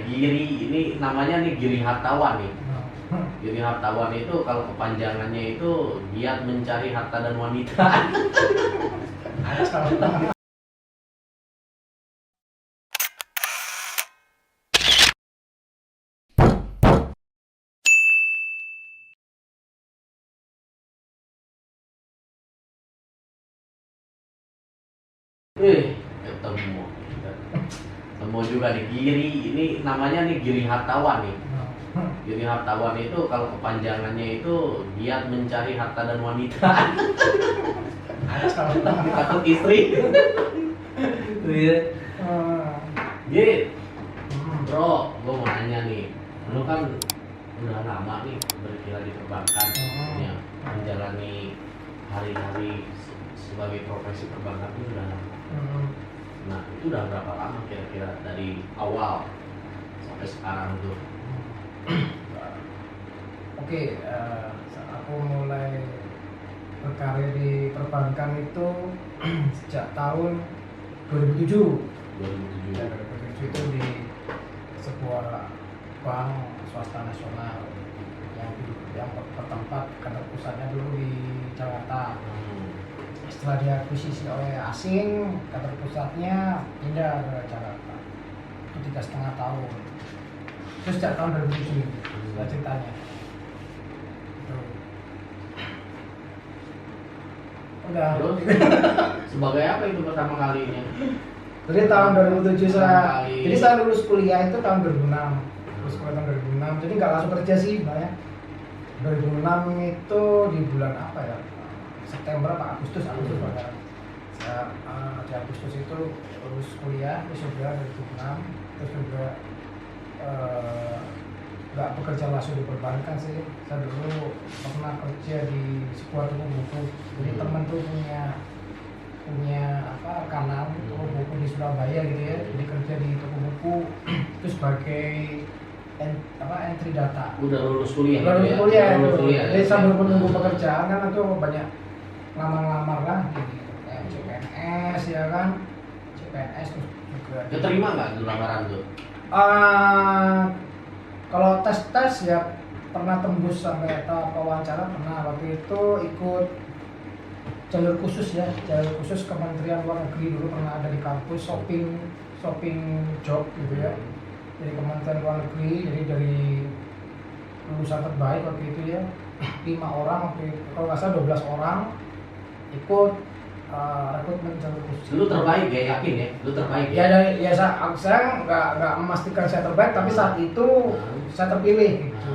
Giri, ini namanya nih Giri Hartawan nih. Giri Hartawan itu kalau kepanjangannya itu giat mencari harta dan wanita. Ketemu juga nih Giri, ini namanya nih Giri Hartawan nih. Giri Hartawan itu kalau kepanjangannya itu giat mencari harta dan wanita. Takut istri. Giri, bro, gue mau nanya nih, lu kan udah lama nih berkilah di perbankan, ya, menjalani hari-hari sebagai profesi perbankan itu udah lama. Nah, itu udah berapa lama kira-kira dari awal sampai sekarang tuh? Oke, aku mulai berkarir di perbankan itu sejak tahun 2007. 2007. Ya, 2007 itu di sebuah bank swasta nasional yang bertempat kantor pusatnya dulu di Jakarta. Setelah diakuisisi oleh asing, kantor pusatnya pindah ke Jakarta. Itu 3,5 tahun. Terus sejak tahun 2007 sudah ceritanya. Udah. Terus sebagai apa itu pertama kalinya? Jadi tahun 2007 jadi saya lulus kuliah itu tahun 2006. Lulus kuliah tahun 2006. Jadi nggak langsung kerja sih sebenarnya. 2006 itu di bulan apa ya? September apa Agustus ya. Saya di Agustus itu lulus kuliah, terus juga 2006, terus juga nggak bekerja langsung di perbankan sih. Saya dulu pernah kerja di sebuah toko buku. Jadi teman tuh punya kanal toko buku di Surabaya gitu ya. Jadi kerja di toko buku itu sebagai entry data. Udah lulus kuliah. Udah lulus kuliah. Jadi sambil menunggu pekerjaan kan itu banyak ngelamar lah di CPNS ya kan. CPNS terus juga. Keterima nggak di lamaran tuh? Kalau tes ya pernah tembus sampai tahap wawancara, pernah. Waktu itu ikut jalur khusus Kementerian Luar Negeri, dulu pernah ada di kampus shopping job gitu ya. Jadi Kementerian Luar Negeri, jadi dari lulusan terbaik waktu itu ya 5 orang, waktu itu kalau nggak salah 12 orang ikut rekrutmen jalur khusus. Lu terbaik ya, yakin ya? Lu terbaik ya? Ya saya nggak memastikan saya terbaik, tapi saat itu saya terpilih gitu.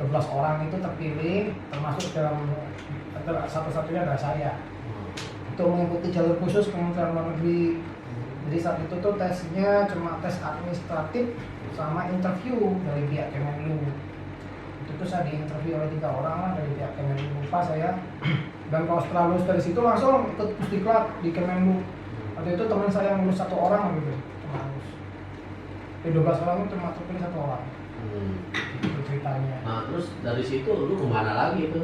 12 orang itu terpilih, termasuk dalam satu-satunya adalah saya. Untuk mengikuti jalur khusus Kementerian Luar Negeri. Jadi saat itu tuh tesnya cuma tes administratif sama interview dari pihak Kemenlu. Itu tuh saya diinterview oleh 3 orang lah dari pihak Kemenlu, lupa saya. Dan kalau setelah lulus dari situ langsung ikut pusdiklat di Kemenlu. Waktu itu teman saya yang lulus 1 orang gitu, cuma lulus. Di 12 orang itu cuma terpilih 1 orang. Itu ceritanya. Nah terus dari situ lu kemana lagi tuh?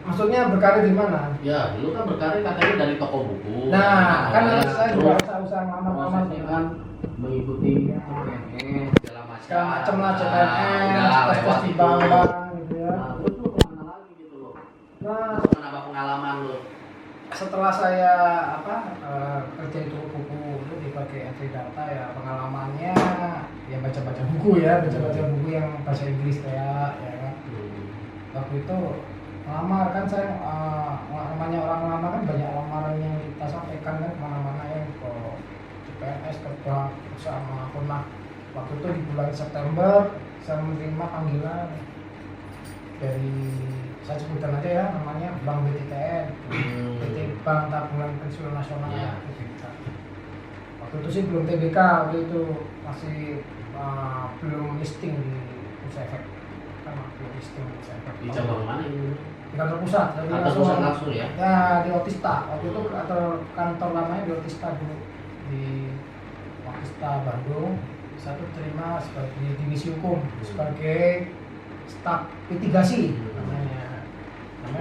Maksudnya berkarir di mana? Ya, lu kan berkarir katanya dari toko buku. Nah, kan saya juga usaha ngelamar kan mengikuti CPNS segala macam lah, CPNS, tes di bank gitu ya. Nah, terus lu kemana lagi gitu loh? Nah, menambah pengalaman lu? Setelah saya kerja di toko buku itu dipakai entry data ya, pengalamannya ya baca-baca buku yang bahasa Inggris kayak ya kan. Waktu itu ngelamar kan saya namanya orang ngelamar kan banyak lamaran yang kita sampaikan kan kemana-mana ya, ke CPNS, ke bank, perusahaan manapun lah. Waktu itu di bulan September saya menerima panggilan dari, saya sebutkan aja ya namanya Bank BTTN, PT Bank Tabungan Pensiun Nasional. Waktu itu sih belum TBK, waktu itu masih belum listing di Bursa Efek, kan belum listing di Bursa Efek. Di cabang mana ini? Di kantor pusat. Kantor pusat langsung ya? Ya di Otista. Waktu itu kantor lamanya di Otista dulu, di Otista Bandung. Saya tuh terima sebagai divisi hukum, sebagai staf litigasi namanya.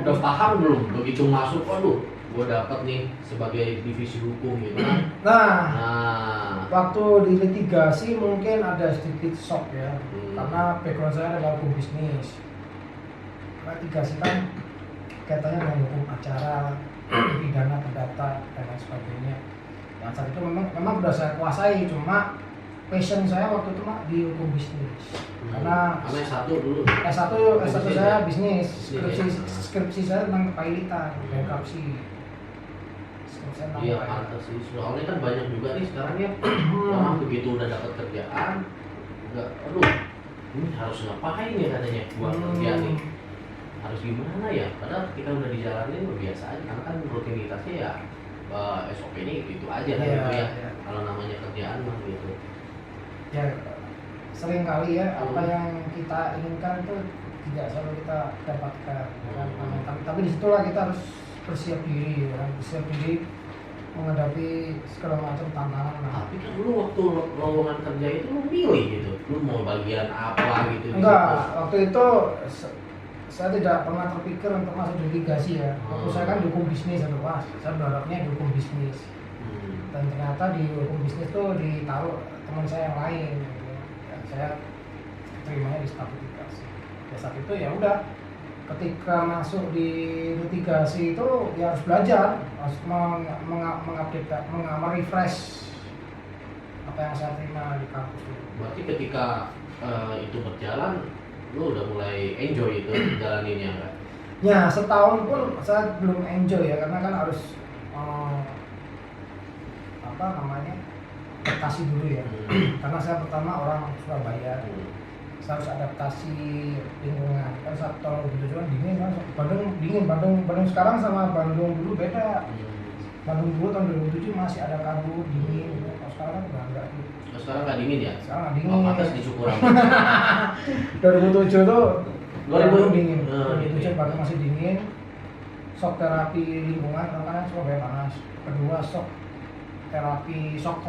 Udah paham belum begitu masuk? Waduh, gue dapet nih sebagai divisi hukum gitu kan. Nah waktu di litigasi mungkin ada sedikit shock ya, karena background saya adalah hukum bisnis. Litigasi kan kaitannya dengan hukum acara, pidana, perdata dan lain sebagainya. Yang saat itu memang sudah saya kuasai, cuma passion saya waktu itu mah di hukum bisnis. Karena S1 dulu. S1 saya bisnis. Bisnis, Skripsi saya tentang kepailitan, bankruptcy. Skripsi saya tentang Iya kepailitan. pantas sih. Soalnya kan banyak juga nih sekarang ya orang begitu udah dapat kerjaan, enggak, aduh, ini harus ngapain ya katanya buat kerja nih. Harus gimana ya? Padahal kita udah dijalanin biasa aja, karena kan rutinitasnya ya SOP-nya itu aja kan gitu ya. Iya. Kalau namanya kerjaan mah gitu. Ya sering kali ya apa yang kita inginkan itu tidak selalu kita dapatkan ya kan? Tapi disitulah kita harus bersiap diri ya kan? Bersiap diri menghadapi segala macam tantangan. Tapi kan lu waktu lowongan kerja itu lu milih gitu, lu mau bagian apa gitu. Enggak, waktu itu saya tidak pernah terpikir untuk masuk di litigasi ya. Waktu saya kan di hukum bisnis, wah saya berharapnya di hukum bisnis. Dan ternyata di hukum bisnis tuh ditaruh teman saya yang lain gitu. Ya, saya terimanya di staf litigasi. Ya saat itu ya udah, ketika masuk di litigasi itu ya harus belajar, harus mengupdate, merefresh apa yang saya terima di kampus itu. Berarti ketika itu berjalan, lu udah mulai enjoy itu jalaninnya kan? Ya setahun pun saya belum enjoy ya, karena kan harus apa namanya, adaptasi dulu ya. Karena saya pertama orang Surabaya, saya harus adaptasi lingkungan. Kan saat tahun 2007 kan dingin kan, Bandung dingin, Bandung sekarang sama Bandung dulu beda. Bandung dulu tahun 2007 masih ada kabut dingin, kalau sekarang kan udah enggak gitu. Sekarang nggak dingin ya? Sekarang nggak dingin. Oh, pantas di Cukurang. 2007 tuh 2000 Bandung dingin, Oh, 2007 dingin. Bandung masih dingin. Shock terapi lingkungan karena Surabaya panas. Kedua shock terapi shock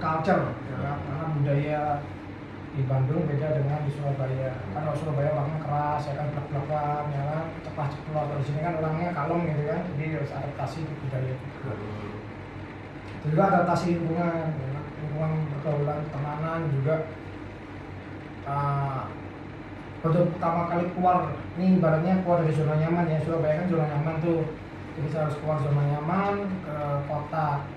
culture ya kan? Karena budaya di Bandung beda dengan di Surabaya. Kan kalau Surabaya orangnya keras, ya kan blak-blakan, ya kan cepat-cepat. Kalau di sini kan orangnya kalem gitu kan, jadi harus adaptasi ke budaya juga. Juga adaptasi lingkungan, ya kan? Lingkungan pergaulan, pertemanan juga. Waktu pertama kali keluar, ini ibaratnya keluar dari zona nyaman ya. Surabaya kan zona nyaman tuh, jadi saya harus keluar zona nyaman ke kota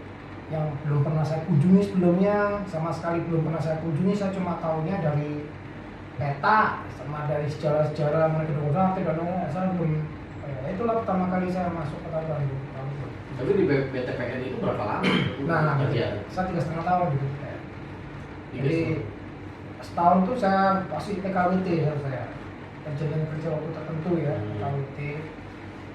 yang belum pernah saya kunjungi sebelumnya, sama sekali belum pernah saya kunjungi. Saya cuma tahunya dari peta sama dari sejarah-sejarah mengenai kedokteran, dan saya belum. Ya, itulah pertama kali saya masuk ke Bandung. Tapi di BTPN itu berapa lama? Nah, kerja? saya 3,5 tahun gitu. Jadi 3,5. setahun tuh saya pasti PKWT ya saya. Kejadian kerja waktu tertentu ya, PKWT.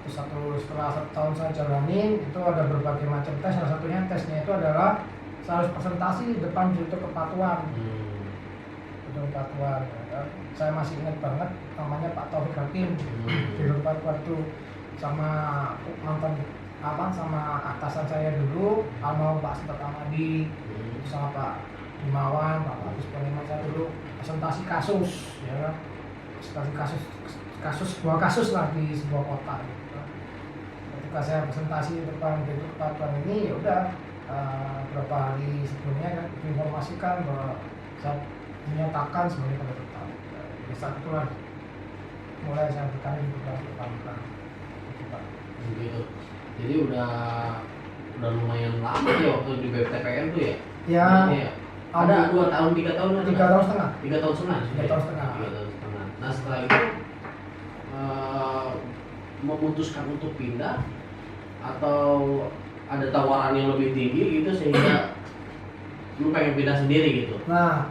Terus setelah 1 tahun saya jalanin, itu ada berbagai macam tes. Salah satunya tesnya itu adalah saya harus presentasi di depan Direktur Kepatuan. Direktur Kepatuan. Ya. Saya masih ingat banget namanya Pak Taufik Hakim. Direktur Kepatuan itu sama mantan sama atasan saya dulu, almarhum Pak Setat Amadi, sama Pak Himawan, Pak Agus Peniman, saya dulu presentasi kasus, ya, presentasi sebuah kasus lah di sebuah kota. Gitu. Ketika saya presentasi di depan Direktur Kepatuan ini, ya udah beberapa hari sebelumnya kan diinformasikan bahwa saya dinyatakan sebagai penerta. Di saat itulah mulai saya berkarir di perbankan. Gitu. Jadi udah lumayan lama ya waktu di BTPN tuh ya? Ya. Ada 2 tahun, 3 tahun? 3 tahun setengah. 3 tahun setengah. 3 tahun setengah. 3 tahun setengah. Nah setelah itu memutuskan untuk pindah atau ada tawaran yang lebih tinggi gitu sehingga lu pengen pindah sendiri gitu? Nah,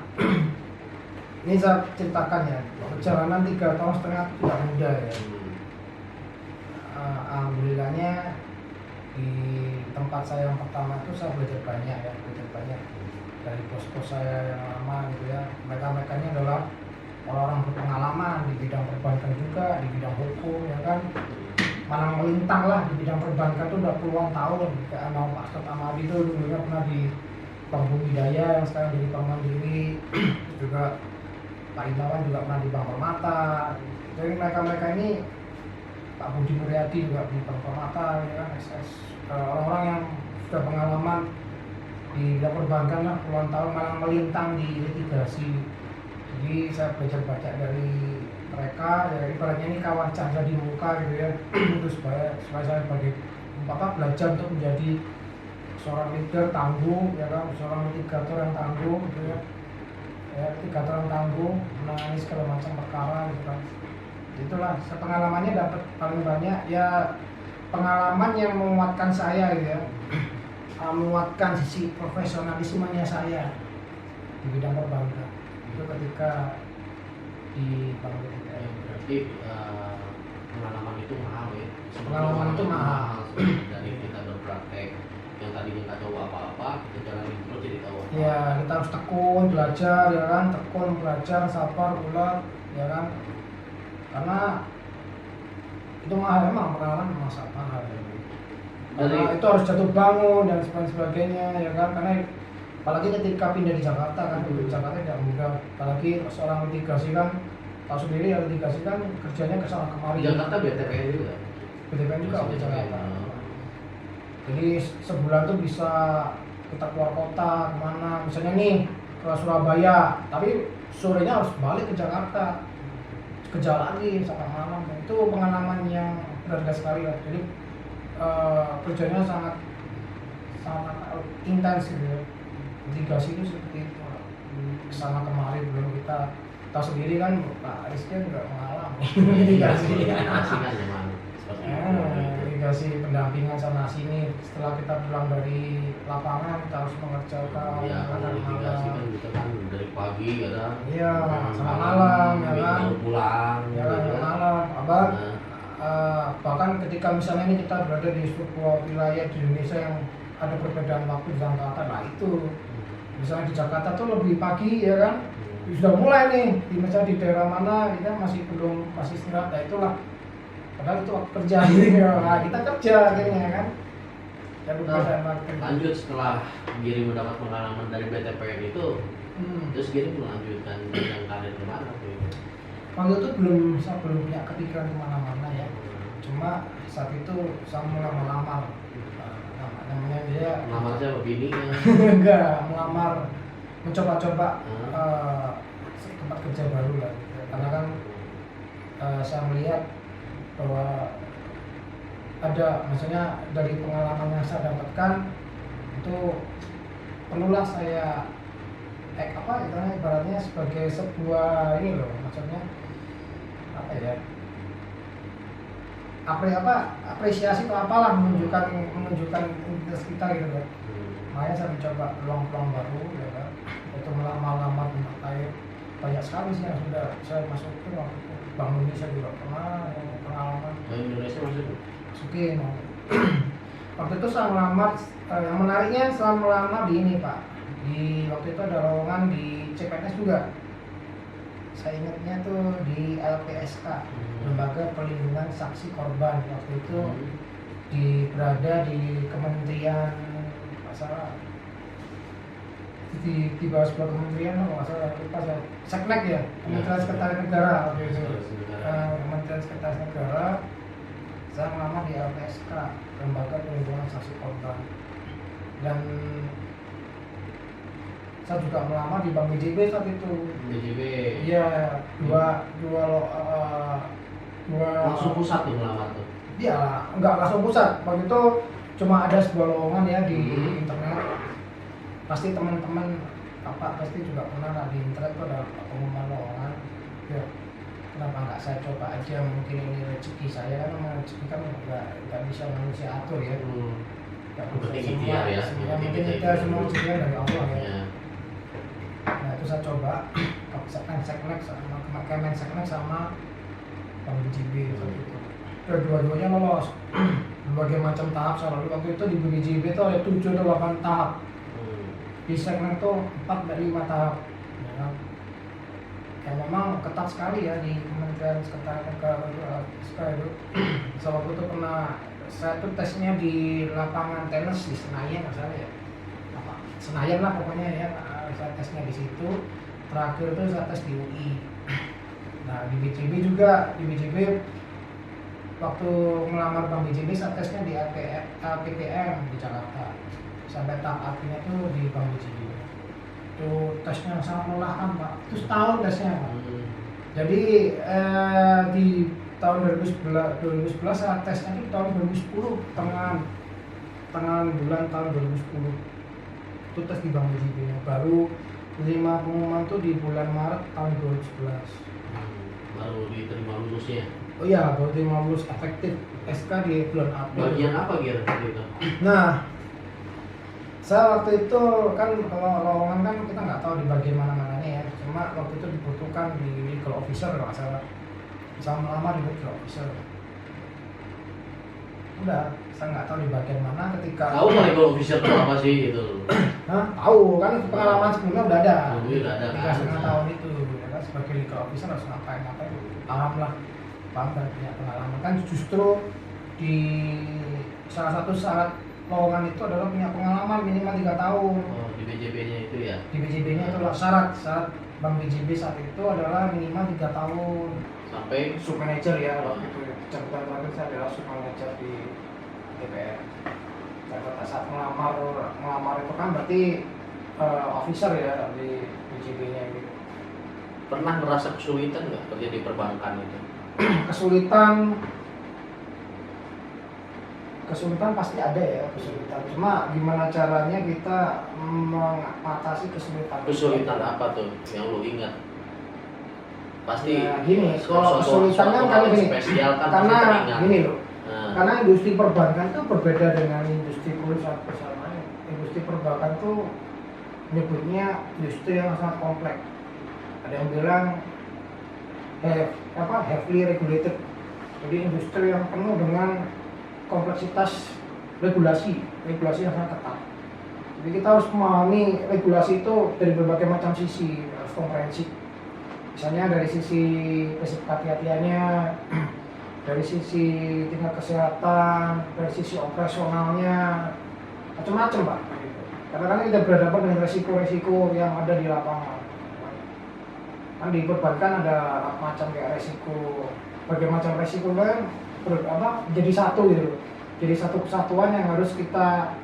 ini saya ceritakan ya, perjalanan 3 tahun setengah tidak mudah ya. Alhamdulillahnya di tempat saya yang pertama itu saya belajar banyak dari bos-bos saya yang lama gitu ya. Mereka ini adalah orang-orang berpengalaman di bidang perbankan juga, di bidang hukum ya kan. Malang melintang lah di bidang perbankan itu udah puluhan tahun. Kayak Pak Setat Amadi itu dulunya pernah di Bank Bumidaya yang sekarang jadi Bank Mandiri. Juga Pak Himawan juga pernah di Bank Permata. Jadi mereka ini, Pak Budi Muryadi juga di Bank Permata ya kan, SS. Orang-orang yang sudah pengalaman di bidang perbankan lah puluhan tahun, malah melintang di litigasi. Jadi saya belajar banyak dari mereka, ya ibaratnya ini kawan canda di muka gitu ya. Terus supaya saya sebagai belajar untuk menjadi seorang leader tangguh, ya kan, seorang litigator yang tangguh gitu ya. Ya, litigator yang tangguh menangani segala macam perkara gitu kan. Itulah pengalamannya dapat paling banyak ya, pengalaman yang menguatkan saya gitu ya. Menguatkan sisi profesionalismenya saya di bidang perbankan itu ketika di bank BTPN. Berarti pengalaman itu mahal ya. Pengalaman itu mahal. Dari kita berpraktek yang tadinya nggak tahu apa-apa, kita jalanin terus jadi tahu apa. Ya kita harus tekun belajar ya kan, tekun belajar, sabar, ulat ya kan, karena itu mahal, emang pengalaman memang sangat mahal ya. Karena itu harus jatuh bangun dan sebagainya ya kan, karena apalagi ketika pindah di Jakarta kan, di Jakarta tidak mudah, apalagi seorang litigasi kan tahu sendiri ya, litigasi kan kerjanya kesana kemari. Di Jakarta BTPN juga. BTPN juga di Jakarta. Jadi sebulan tuh bisa kita keluar kota kemana, misalnya nih ke Surabaya, tapi sorenya harus balik ke Jakarta, kerja lagi sampai malam. Itu pengalaman yang berharga sekali lah. Jadi kerjanya sangat intens gitu ya. Litigasi itu seperti itu, kesana kemari, belum kita tahu sendiri kan, Pak Rizky juga mengalami litigasi. Kan memang seperti itu. Litigasi pendampingan sana sini, setelah kita pulang dari lapangan kita harus mengerjakan. Ya, karena litigasi kan kita kan dari pagi ya kan. Iya, sampai malam ya kan. Pulang. Ya kan, malam. Abang, bahkan ketika misalnya ini kita berada di sebuah wilayah di Indonesia yang ada perbedaan waktu di Jakarta, nah itu misalnya di Jakarta tuh lebih pagi ya kan, sudah mulai nih misalnya di daerah mana kita masih istirahat, nah itulah padahal itu waktu kerja gitu ya. Nah, kita kerja akhirnya kan ya, lanjut setelah Giri mendapat pengalaman dari BTPN itu, terus Giri melanjutkan jenjang karir kemana tuh? Waktu itu saya belum punya kepikiran kemana-mana ya, cuma saat itu saya mulai melamar, namanya dia Melamar siapa, bininya? enggak, melamar, mencoba-coba tempat kerja baru lah, karena kan saya melihat bahwa ada, maksudnya dari pengalaman yang saya dapatkan itu perlulah saya ibaratnya sebagai sebuah ini loh, maksudnya apa ya, apresiasi atau apalah, menunjukkan identitas kita gitu kan. Makanya saya mencoba peluang-peluang baru ya kan, itu melamar tempat lain. Banyak sekali sih yang sudah saya masukin waktu itu. Bank Indonesia juga pernah yang pengalaman. Bank Indonesia Masukin. Waktu itu saya melamar, yang menariknya saya melamar di ini Pak, di waktu itu ada lowongan di CPNS juga. Saya ingatnya tuh di LPSK, Lembaga Perlindungan Saksi Korban. Waktu itu berada di Kementerian, masalah di bawah sebuah kementerian, masalah lupa saya, Seknek ya, Kementerian Sekretaris Negara waktu itu. Kementerian Sekretaris Negara, saya melamar di LPSK, Lembaga Perlindungan Saksi Korban. Dan saya juga melamar di Bank BJB saat itu. BJB. Iya, dua langsung pusat tuh melamar tuh. Iya, enggak langsung pusat. Waktu itu cuma ada sebuah lowongan ya di internet. Pasti teman-teman pasti juga pernah lah, di internet tuh ada pengumuman lowongan. Ya, kenapa enggak saya coba aja, mungkin ini rezeki saya kan, memang rezeki kan enggak bisa manusia atur ya. Enggak Penting semua, ikhtiar ya. mungkin kita semua rezeki dari Allah ya. Ya. Nah itu saya coba Seknek sama Kemenseknek sama Bank BJB waktu itu. Dua-duanya lolos. Berbagai macam tahap saya lalui. Waktu itu di BJB itu ada 7 atau 8 tahap. Di Seknek itu 4 dari 5 tahap. Ya kan? Ya memang ketat sekali ya di Kementerian Sekretaris Negara itu. Saya waktu itu pernah, saya tuh tesnya di lapangan tenis di Senayan, nggak salah ya. Senayan lah pokoknya ya. Saya tesnya di situ. Terakhir itu saya tes di UI. Nah di BJB juga, di BJB waktu melamar Bank BJB saya tesnya di LPPM di Jakarta. sampai tahap akhirnya tuh di Bank BJB. Itu tesnya sangat melelahkan Pak. Itu setahun tesnya Pak. Jadi di tahun 2011 saat tesnya itu tahun 2010 tengah bulan tahun 2010 itu tes di Bank BJB nya. Baru 5 pengumuman tuh di bulan Maret tahun 2011. Baru diterima lulusnya. Oh iya, baru diterima lulus efektif SK di bulan April. Bagian apa Gir gitu? Nah, saya waktu itu kan kalau lowongan kan kita nggak tahu di bagian mana-mananya ya. Cuma waktu itu dibutuhkan di legal officer kalau nggak salah. Saya melamar di legal officer. Udah, saya nggak tahu di bagian mana ketika. Tahu nggak legal officer itu apa sih itu? Hah? Tahu kan pengalaman sebelumnya udah ada. Udah ada kan. 3,5 tahun itu, ya kan sebagai legal officer harus ngapain paham lah, paham dan punya pengalaman kan justru di salah satu syarat lowongan itu adalah punya pengalaman minimal 3 tahun. Oh, di BJB-nya itu ya? Di BJB-nya itu syarat Bank BJB saat itu adalah minimal 3 tahun. Sampai Sub manager ya waktu itu. Jabatan terakhir saya adalah sub manager di DPR. Pada saat melamar itu kan berarti officer ya di BJB-nya gitu. pernah merasa kesulitan nggak kerja di perbankan itu? Kesulitan pasti ada ya, kesulitan. Cuma gimana caranya kita mengatasi kesulitan Apa tuh yang lu ingat? Pasti ya, gini, kalau kesulitan kan kalau gini, spesial kan karena pasti teringat. gini loh, Nah, karena industri perbankan itu berbeda dengan industri perusahaan lain. Industri perbankan tuh nyebutnya industri yang sangat kompleks. Ada yang bilang heavily regulated, jadi industri yang penuh dengan kompleksitas regulasi yang sangat ketat. Jadi kita harus memahami regulasi itu dari berbagai macam sisi, harus komprehensif. Misalnya dari sisi prinsip kehati-hatiannya, dari sisi tingkat kesehatan, dari sisi operasionalnya, macam-macam Pak. Karena kan kita berhadapan dengan resiko-resiko yang ada di lapangan. Kan di perbankan ada macam kayak resiko, berbagai macam resiko kan jadi satu gitu, jadi satu kesatuan yang harus kita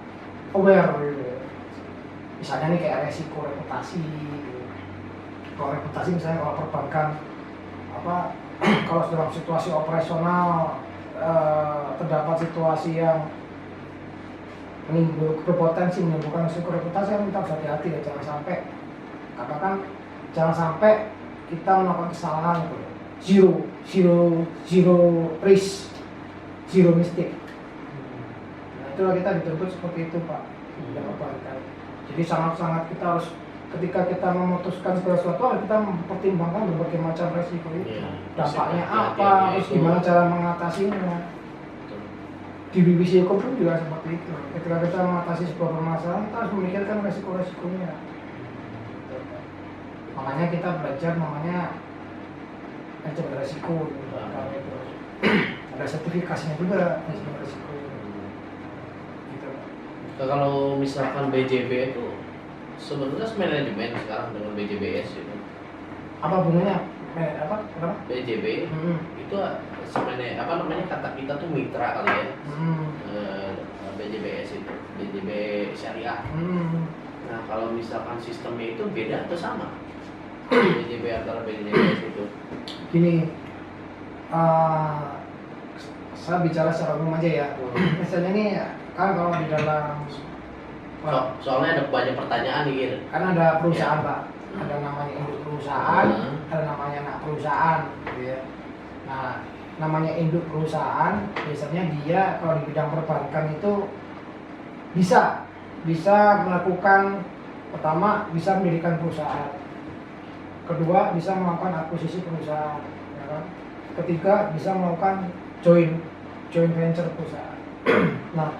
aware gitu. Misalnya nih kayak resiko reputasi. Kalau reputasi misalnya kalau perbankan kalau dalam situasi operasional terdapat situasi yang berpotensi menimbulkan risiko reputasi, kita harus hati-hati ya, jangan sampai kita melakukan kesalahan gitu. Zero risk, zero mistake. Nah, itulah kita dituntut seperti itu Pak. Jadi sangat-sangat kita harus, ketika kita memutuskan segala sesuatu harus kita mempertimbangkan berbagai macam resiko itu. Dampaknya apa, terus gimana cara mengatasinya. Di BBC Hukum pun juga seperti itu. Ketika kita mengatasi sebuah permasalahan, kita harus memikirkan resiko-resikonya. Makanya kita belajar namanya manajemen resiko. Ada sertifikasinya juga manajemen resiko. Gitu. Kalau misalkan BJB itu sebenarnya manajemen sekarang dengan BJBS itu. Apa hubungannya? BJB itu sebenarnya kata kita tuh mitra kali ya. BJBS itu BJB syariah. Nah kalau misalkan sistemnya itu beda atau sama? BJB antara BJBS itu. Gini, saya bicara secara umum aja ya. Misalnya nih kan kalau di dalam soalnya ada banyak pertanyaan nih gitu. Kan ada perusahaan Pak, ada namanya induk perusahaan, ada namanya anak perusahaan gitu ya. Nah namanya induk perusahaan biasanya dia kalau di bidang perbankan itu bisa melakukan, pertama bisa mendirikan perusahaan, kedua bisa melakukan akuisisi perusahaan, ya kan? Ketiga bisa melakukan joint venture perusahaan. Nah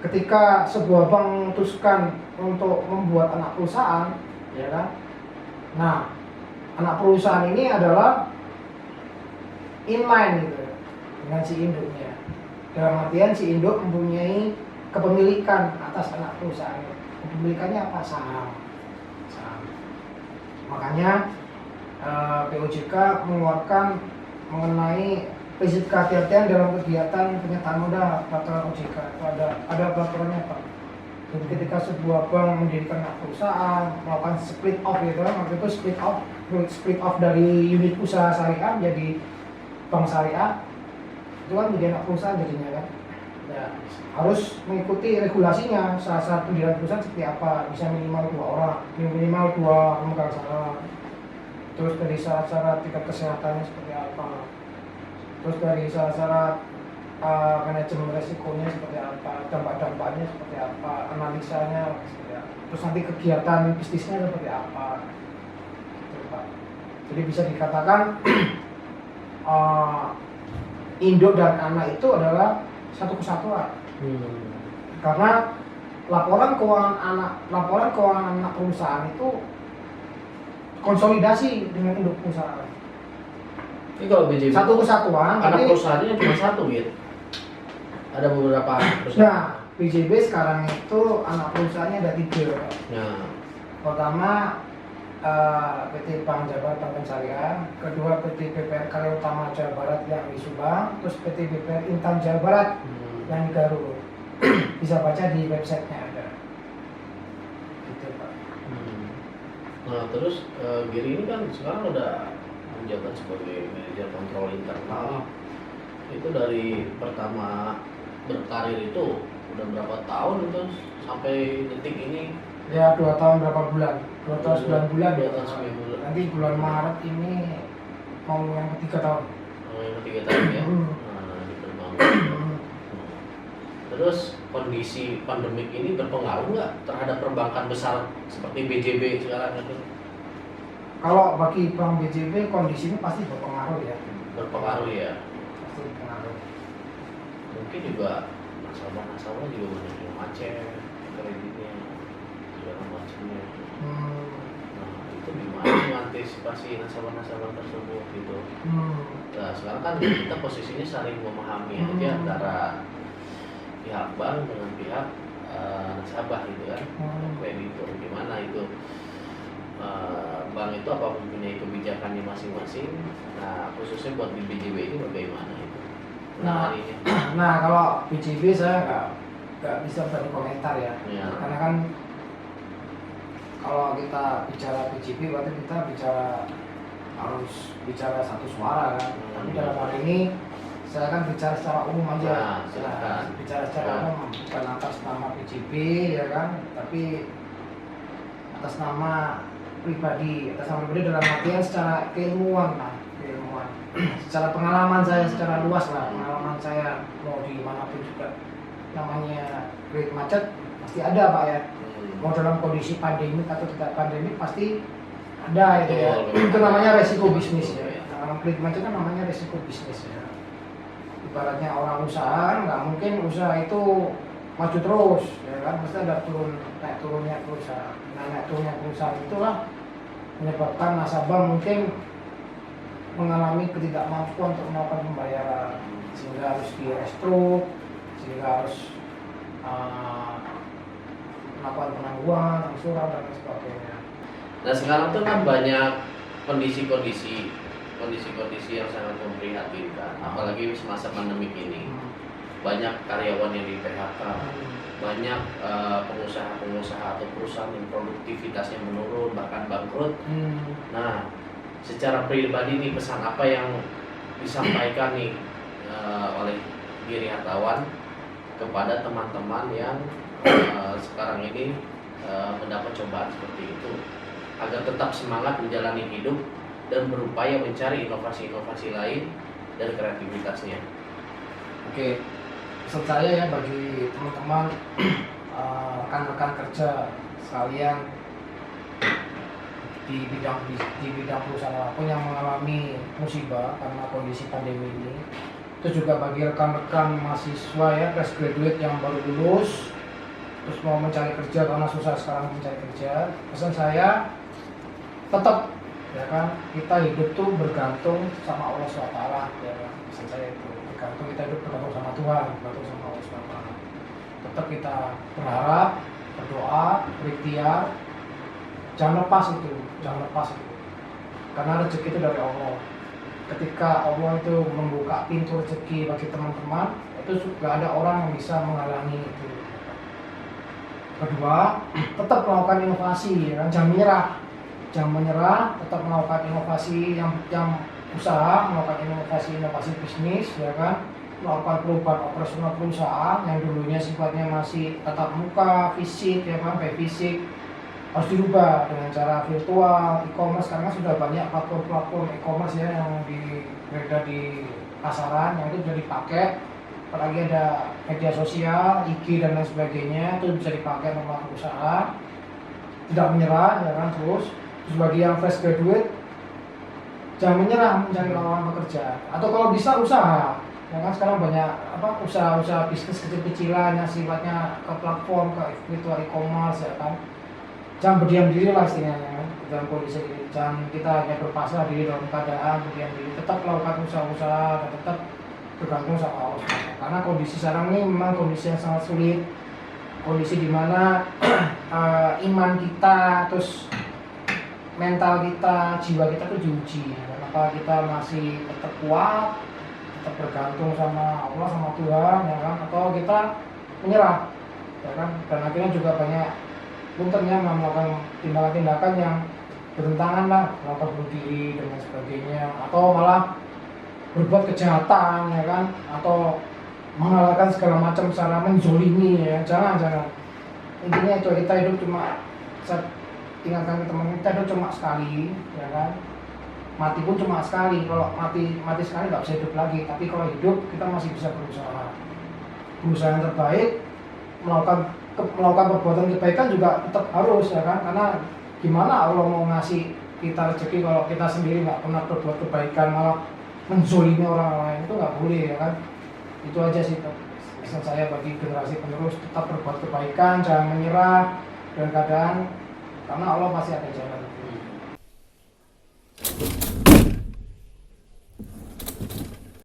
ketika sebuah bank memutuskan untuk membuat anak perusahaan, ya kan? Nah, anak perusahaan ini adalah inline gitu dengan si induknya. Dalam artian si induk mempunyai kepemilikan atas anak perusahaan. Kepemilikannya apa? Saham. Makanya POJK mengeluarkan mengenai prinsip kehati-hatian dalam kegiatan penyertaan modal, peraturan OJK. Itu ada peraturannya Pak. Jadi ketika sebuah bank mendirikan anak perusahaan, melakukan split off gitu, waktu itu split off dari unit usaha syariah menjadi bank syariah, itu kan menjadi anak perusahaan jadinya kan. Ya, harus mengikuti regulasinya, syarat pendirian perusahaan seperti apa, bisa minimal 2 orang, minimal 2 pemegang saham, terus dari syarat-syarat tingkat kesehatannya seperti apa, terus dari syarat-syarat manajemen resikonya seperti apa, dampak-dampaknya seperti apa, analisanya seperti apa, terus nanti kegiatan bisnisnya seperti apa, gitu, Pak. Jadi bisa dikatakan induk dan anak itu adalah satu kesatuan. Karena laporan keuangan anak perusahaan itu konsolidasi dengan induk perusahaan. Ini kalau BJB Satu kesatuan. anak tapi perusahaannya cuma satu gitu. Ada beberapa anak perusahaan. Nah, BJB sekarang itu anak perusahaannya ada 3. Nah, Pertama PT Bank Jabar Bank Syariah, kedua PT BPR Karya Utama Jawa Barat yang di Subang, terus PT BPR Intan Jawa Barat yang di Garut. Bisa baca di websitenya ada. Gitu, Pak. Nah terus Giri ini kan sekarang udah menjabat sebagai manajer kontrol internal. Itu dari pertama berkarir itu udah berapa tahun itu sampai detik ini? Ya 2 tahun berapa bulan? 2 tahun 9 bulan. 2 tahun 9 bulan. Nanti bulan Maret ini mau yang ketiga tahun. Yang ketiga tahun ya. Nah, di perbankan. Terus kondisi pandemik ini berpengaruh nggak terhadap perbankan besar seperti BJB sekarang itu? Kalau bagi Bank BJB kondisi ini pasti berpengaruh ya. Berpengaruh ya. Pasti berpengaruh. Mungkin juga nasabah juga banyak yang macet kreditnya segala macamnya. Nah itu gimana mengantisipasi nasabah tersebut gitu. Nah sekarang kan kita posisinya saling memahami aja antara pihak bank dengan pihak nasabah gitu kan, kreditur gimana itu. Bank itu apa mempunyai kebijakannya masing-masing. Nah khususnya buat di BJB ini bagaimana itu? Nah kalau BJB saya nggak bisa berkomentar ya. Karena kan kalau kita bicara BJB berarti kita harus bicara satu suara kan. Tapi dalam hal ini saya kan bicara secara umum aja. Bicara secara umum, bukan atas nama BJB ya kan, tapi atas nama pribadi dalam artian secara keilmuan. Secara pengalaman saya secara luas lah, pengalaman saya mau di manapun juga namanya kredit macet pasti ada Pak ya. Mau dalam kondisi pandemik atau tidak pandemik pasti ada itu ya. Itu namanya resiko bisnis ya. Dalam kredit macet kan namanya resiko bisnis ya. Ibaratnya orang usaha nggak mungkin usaha itu maju terus ya kan, pasti ada naik turunnya perusahaan. Nah naik turunnya perusahaan itulah menyebabkan nasabah mungkin mengalami ketidakmampuan untuk melakukan pembayaran, sehingga harus di restruk, sehingga harus melakukan penangguhan, angsuran dan sebagainya. Nah sekarang tuh kan banyak kondisi-kondisi yang sangat memprihatinkan, apalagi semasa pandemi ini. Banyak karyawan yang di PHK, banyak pengusaha atau perusahaan yang produktivitasnya menurun bahkan bangkrut. Nah secara pribadi nih pesan apa yang disampaikan nih oleh Giri Hartawan kepada teman-teman yang sekarang ini mendapat cobaan seperti itu agar tetap semangat menjalani hidup dan berupaya mencari inovasi-inovasi lain dan kreativitasnya. Oke, pesan saya ya bagi teman-teman rekan-rekan kerja sekalian di bidang perusahaan apapun yang mengalami musibah karena kondisi pandemi ini, itu juga bagi rekan-rekan mahasiswa ya fresh graduate yang baru lulus terus mau mencari kerja karena susah sekarang mencari kerja, pesan saya tetap ya kan, kita hidup tuh bergantung sama Allah SWT ya kan, pesan saya itu bergantung, kita hidup bergantung sama Tuhan, bergantung sama Allah SWT. Tetap kita berharap, berdoa, berikhtiar, jangan lepas itu karena rezeki itu dari Allah. Ketika Allah itu membuka pintu rezeki bagi teman-teman, itu gak ada orang yang bisa menghalangi itu. Kedua, tetap melakukan inovasi, ya kan? Jangan menyerah, tetap melakukan inovasi yang usaha, melakukan inovasi bisnis, ya kan? Melakukan perubahan operasional perusahaan yang dulunya sifatnya masih tatap muka, fisik, ya kan? Kayak fisik harus dirubah dengan cara virtual, e-commerce, karena sudah banyak platform-platform e-commerce ya yang beredar di pasaran yang itu bisa dipakai. Apalagi ada media sosial, IG dan lain sebagainya, itu bisa dipakai untuk melakukan usaha. Tidak menyerah, ya kan, terus bagi yang fresh graduate jangan menyerah mencari lawangan pekerjaan, atau kalau bisa usaha, ya kan. Sekarang banyak usaha-usaha bisnis kecil-kecilan yang sifatnya ke platform, ke virtual e-commerce, ya kan. Jangan berdiam diri lah istilahnya dalam kondisi ini. Jangan kita hanya berpasrah diri dalam keadaan berdiam diri, tetap melakukan usaha-usaha dan tetap bergantung sama Allah. Karena kondisi sekarang ini memang kondisi yang sangat sulit, kondisi dimana iman kita, terus mental kita, jiwa kita tuh diuji. Kenapa kita masih tetap kuat, tetap bergantung sama Allah, sama Tuhan, ya kan? Atau kita menyerah, ya kan? Dan akhirnya juga banyak puntennya melakukan tindakan-tindakan yang bertentangan lah, melakukan bunuh diri dan lain sebagainya, atau malah berbuat kejahatan, ya kan, atau menghalalkan segala macam cara menzolimi, ya. Jangan. Intinya itu, kita hidup cuma, saya tinggalkan ke teman, kita hidup cuma sekali, ya kan. Mati pun cuma sekali. Kalau mati sekali nggak bisa hidup lagi. Tapi kalau hidup kita masih bisa berusaha yang terbaik, melakukan perbuatan kebaikan juga tetap harus, ya kan. Karena gimana Allah mau ngasih kita rezeki kalau kita sendiri nggak pernah berbuat kebaikan, malah menzolimi orang lain, itu nggak boleh, ya kan. Itu aja sih pesan saya bagi generasi penerus, tetap berbuat kebaikan, jangan menyerah dengan keadaan, karena Allah pasti ada jalan.